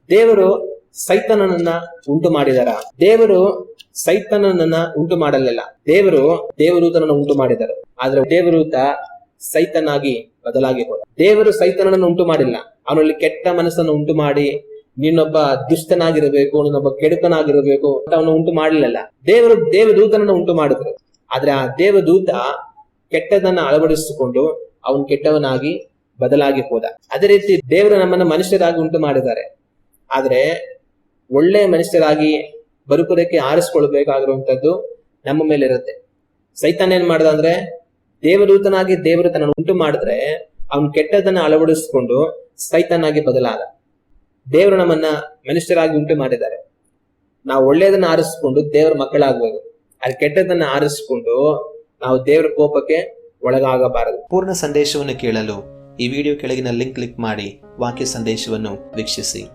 ದೇವರು ಸೈತಾನನನ್ನ ಉಂಟು ಮಾಡಿದಾರ? ದೇವರು ಸೈತಾನನನ್ನ ಉಂಟು ಮಾಡಲಿಲ್ಲ. ದೇವರು ದೇವದೂತನನ್ನ ಉಂಟು ಮಾಡಿದರು. ಆದ್ರೆ ದೇವದೂತ ಸೈತನಾಗಿ ಬದಲಾಗಿ ಹೋದ. ದೇವರು ಸೈತಾನನನ್ನು ಉಂಟು ಮಾಡಿಲ್ಲ. ಅವನಲ್ಲಿ ಕೆಟ್ಟ ಮನಸ್ಸನ್ನು ಉಂಟು ಮಾಡಿ ನೀನೊಬ್ಬ ದುಷ್ಟನಾಗಿರಬೇಕು, ನೀನೊಬ್ಬ ಕೆಡುಕನಾಗಿರಬೇಕು ಅಂತ ಅವನು ಉಂಟು ಮಾಡಲಿಲ್ಲ. ದೇವರು ದೇವದೂತನನ್ನು ಉಂಟು ಮಾಡಿದ್ರು. ಆದ್ರೆ ಆ ದೇವದೂತ ಕೆಟ್ಟದನ್ನ ಅಳವಡಿಸಿಕೊಂಡು ಅವನು ಕೆಟ್ಟವನಾಗಿ ಬದಲಾಗಿ ಹೋದ. ಅದೇ ರೀತಿ ದೇವರು ನಮ್ಮನ್ನ ಮನುಷ್ಯರಾಗಿ ಉಂಟು ಮಾಡಿದ್ದಾರೆ. ಆದ್ರೆ ಒಳ್ಳೆ ಮನುಷ್ಯರಾಗಿ ಬದುಕೋದಕ್ಕೆ ಆರಿಸ್ಕೊಳ್ಬೇಕಾಗಿರುವಂತದ್ದು ನಮ್ಮ ಮೇಲೆ ಇರುತ್ತೆ. ಸೈತಾನ ಏನ್ ಮಾಡ್ದ ಅಂದ್ರೆ, ದೇವದೂತನಾಗಿ ದೇವರು ತನ್ನ ಉಂಟು ಮಾಡಿದ್ರೆ ಅವನು ಕೆಟ್ಟದನ್ನ ಅಳವಡಿಸಿಕೊಂಡು ಸೈತಾನಾಗಿ ಬದಲಾದ. ದೇವರು ನಮ್ಮನ್ನ ಮನುಷ್ಯರಾಗಿ ಉಂಟು ಮಾಡಿದ್ದಾರೆ. ನಾವು ಒಳ್ಳೆಯದನ್ನ ಆರಿಸಿಕೊಂಡು ದೇವರ ಮಕ್ಕಳಾಗಬೇಕು. ಅದು ಕೆಟ್ಟದನ್ನ ಆರಿಸಿಕೊಂಡು ನಾವು ದೇವರ ಕೋಪಕ್ಕೆ ಒಳಗಾಗಬಾರದು. ಪೂರ್ಣ ಸಂದೇಶವನ್ನು ಕೇಳಲು ಈ ವಿಡಿಯೋ ಕೆಳಗಿನ ಲಿಂಕ್ ಕ್ಲಿಕ್ ಮಾಡಿ ವಾಕ್ಯ ಸಂದೇಶವನ್ನು ವೀಕ್ಷಿಸಿ.